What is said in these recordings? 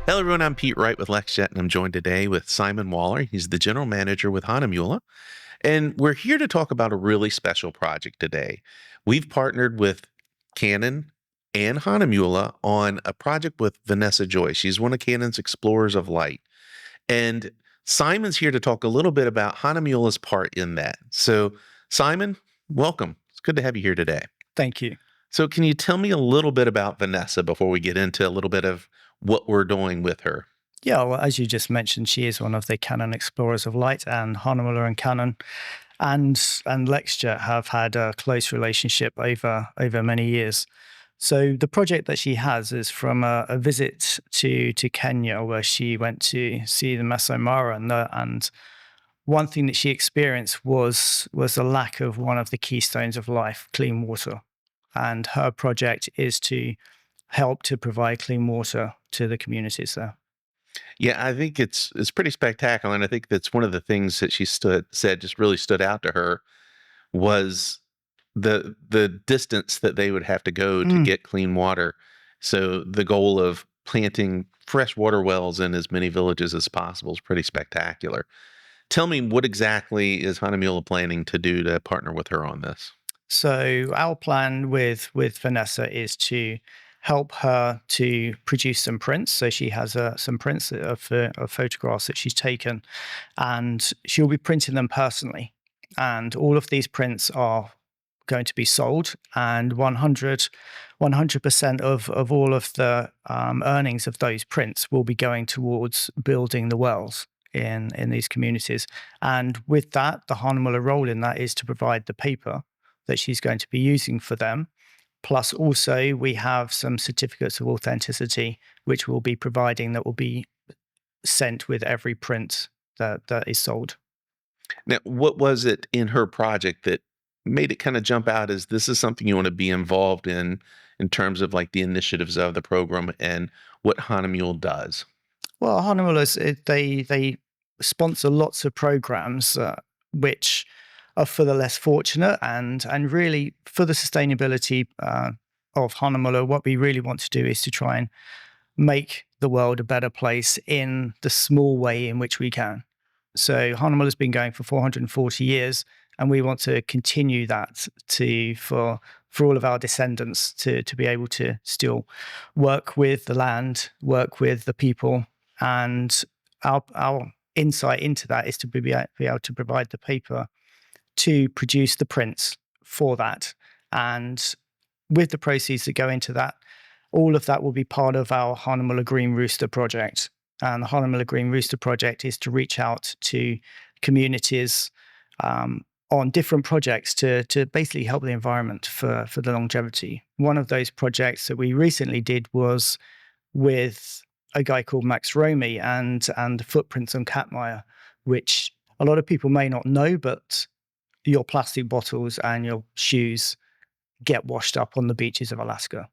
Hello, everyone. I'm Pete Wright with LexJet, and I'm joined today with Simon Waller. He's the general manager with Hahnemühle, and we're here to talk about a really special project today. We've partnered with Canon and Hahnemühle on a project with Vanessa Joy. She's one of Canon's Explorers of Light, and Simon's here to talk a little bit about Hahnemühle's part in that. So, Simon, welcome. It's good to have you here today. Thank you. So, can you tell me a little bit about Vanessa before we get into a little bit of what we're doing with her? Yeah, well, as you just mentioned, she is one of the Canon Explorers of Light, and Hahnemühle and Canon and LexJet have had a close relationship over many years. So the project that she has is from a visit to Kenya, where she went to see the Masai Mara, and one thing that she experienced was the lack of one of the keystones of life, clean water. And her project is to help to provide clean water to the communities there. Yeah, I think it's pretty spectacular, and I think that's one of the things that she said just really stood out to her was the distance that they would have to go to Mm. get clean water. So the goal of planting fresh water wells in as many villages as possible is pretty spectacular. Tell me, what exactly is Hahnemühle planning to do to partner with her on this? So our plan with Vanessa is to help her to produce some prints. So she has some prints of photographs that she's taken, and she'll be printing them personally. And all of these prints are going to be sold, and 100% of all of the earnings of those prints will be going towards building the wells in these communities. And with that, the Hahnemühle role in that is to provide the paper that she's going to be using for them. Plus, also, we have some certificates of authenticity, which we'll be providing that will be sent with every print that is sold. Now, what was it in her project that made it kind of jump out as this is something you want to be involved in terms of like the initiatives of the program and what Hahnemühle does? Well, Hahnemühle, they sponsor lots of programs which are for the less fortunate, and really for the sustainability of Hahnemühle. What we really want to do is to try and make the world a better place in the small way in which we can. So Hahnemühle has been going for 440 years, and we want to continue that for all of our descendants to be able to still work with the land, work with the people, and our insight into that is to be able to provide the paper to produce the prints for that. And with the proceeds that go into that, all of that will be part of our Hahnemühle Green Rooster project. And the Hahnemühle Green Rooster project is to reach out to communities on different projects to basically help the environment for the longevity. One of those projects that we recently did was with a guy called Max Romy and the footprints on Katmai, which a lot of people may not know, but your plastic bottles and your shoes get washed up on the beaches of Alaska.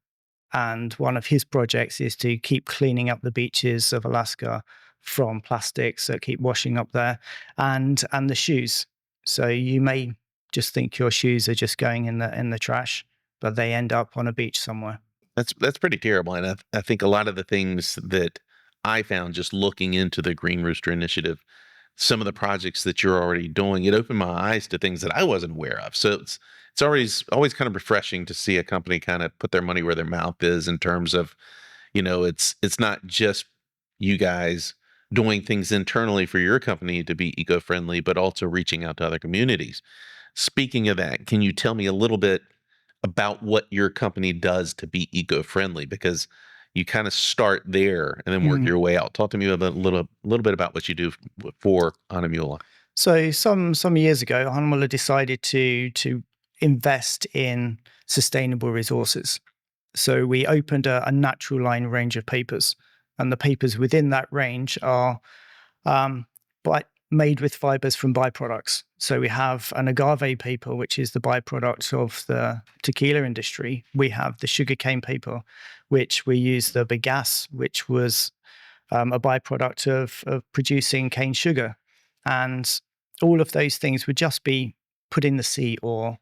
And one of his projects is to keep cleaning up the beaches of Alaska from plastics that keep washing up there, and the shoes. So you may just think your shoes are just going in the trash, but they end up on a beach somewhere. That's pretty terrible, and I think a lot of the things that I found just looking into the Green Rooster Initiative, some of the projects that you're already doing, it opened my eyes to things that I wasn't aware of. So it's always kind of refreshing to see a company kind of put their money where their mouth is in terms of, it's not just you guys doing things internally for your company to be eco-friendly, but also reaching out to other communities. Speaking of that, can you tell me a little bit about what your company does to be eco-friendly? Because you kind of start there and then work Mm. your way out. Talk to me about a little bit about what you do for Hahnemühle. So some years ago, Hahnemühle decided to invest in sustainable resources. So we opened a natural line range of papers, and the papers within that range are um, made with fibers from byproducts. So we have an agave paper, which is the byproduct of the tequila industry. We have the sugarcane paper, which we use the bagasse, which was a byproduct of producing cane sugar. And all of those things would just be put in the sea or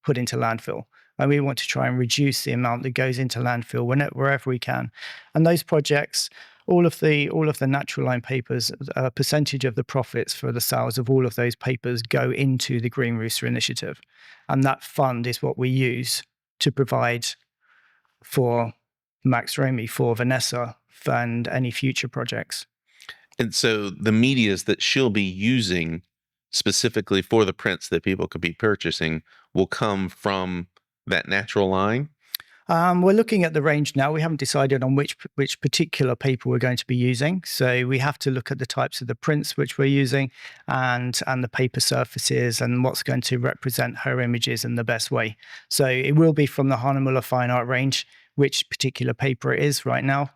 put into landfill. And we want to try and reduce the amount that goes into landfill wherever we can. And those projects all of the natural line papers, a percentage of the profits for the sales of all of those papers go into the Green Rooster Initiative, and that fund is what we use to provide for Max Romy, for Vanessa, and any future projects. And so the medias that she'll be using specifically for the prints that people could be purchasing will come from that natural line. We're looking at the range now. We haven't decided on which particular paper we're going to be using. So we have to look at the types of the prints which we're using and the paper surfaces and what's going to represent her images in the best way. So it will be from the Hahnemuller Fine Art range. Which particular paper it is right now,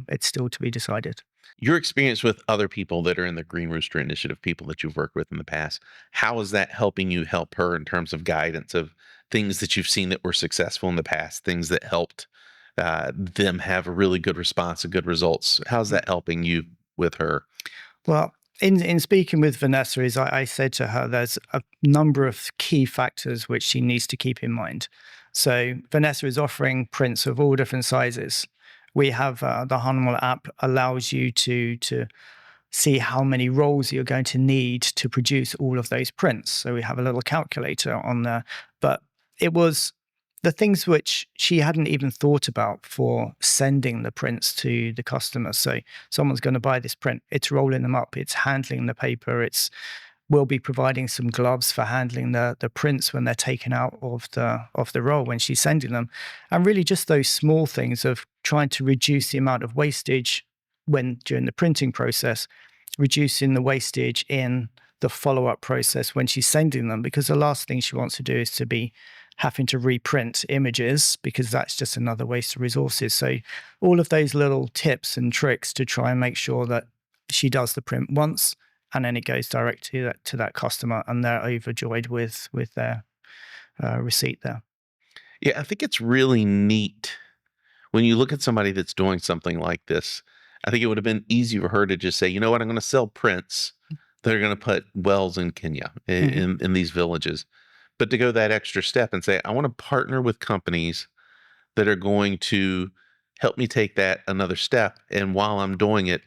it's still to be decided. Your experience with other people that are in the Green Rooster Initiative, people that you've worked with in the past, how is that helping you help her in terms of guidance of things that you've seen that were successful in the past, things that helped them have a really good response and good results? How's that helping you with her? Well, in speaking with Vanessa, I said to her there's a number of key factors which she needs to keep in mind. So Vanessa is offering prints of all different sizes. We have the Hahnemuller app allows you to see how many rolls you're going to need to produce all of those prints. So we have a little calculator on there. But it was the things which she hadn't even thought about for sending the prints to the customer. So someone's going to buy this print, it's rolling them up, it's handling the paper, we'll be providing some gloves for handling the prints when they're taken out of the roll when she's sending them. And really just those small things of trying to reduce the amount of wastage during the printing process, reducing the wastage in the follow-up process when she's sending them, because the last thing she wants to do is to be having to reprint images, because that's just another waste of resources. So all of those little tips and tricks to try and make sure that she does the print once, and then it goes direct to that customer, and they're overjoyed with their receipt there. Yeah, I think it's really neat when you look at somebody that's doing something like this. I think it would have been easy for her to just say, you know what, I'm going to sell prints that are going to put wells in Kenya, in these villages. But to go that extra step and say, I want to partner with companies that are going to help me take that another step. And while I'm doing it,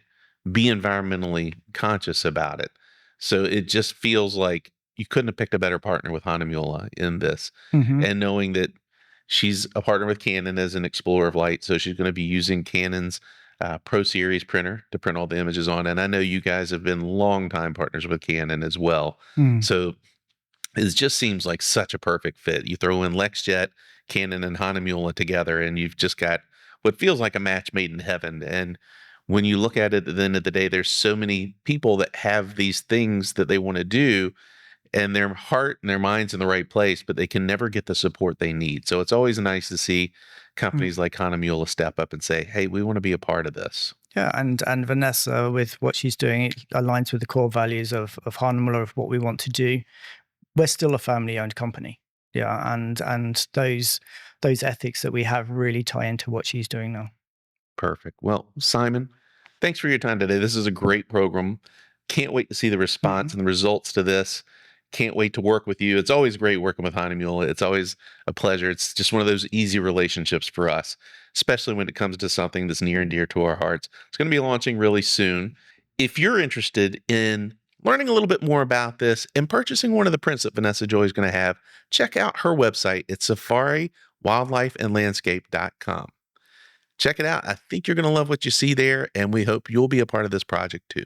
be environmentally conscious about it. So it just feels like you couldn't have picked a better partner with Hahnemuller in this. And knowing that she's a partner with Canon as an Explorer of Light, so she's going to be using Canon's Pro Series printer to print all the images on. And I know you guys have been longtime partners with Canon as well. So it just seems like such a perfect fit. You throw in LexJet, Canon, and Hahnemuller together, and you've just got what feels like a match made in heaven. And when you look at it at the end of the day, there's so many people that have these things that they want to do, and their heart and their mind's in the right place, but they can never get the support they need. So it's always nice to see companies like Hahnemuller step up and say, hey, we want to be a part of this. Yeah, and Vanessa, with what she's doing, it aligns with the core values of Hahnemuller, of what we want to do. We're still a family-owned company. Yeah, and those ethics that we have really tie into what she's doing now. Perfect. Well, Simon, thanks for your time today. This is a great program. Can't wait to see the response and the results to this. Can't wait to work with you. It's always great working with Hahnemuller. It's always a pleasure. It's just one of those easy relationships for us, especially when it comes to something that's near and dear to our hearts. It's going to be launching really soon. If you're interested in learning a little bit more about this and purchasing one of the prints that Vanessa Joy is going to have, check out her website. It's safaриwildlifeandlandscape.com. Check it out. I think you're going to love what you see there, and we hope you'll be a part of this project too.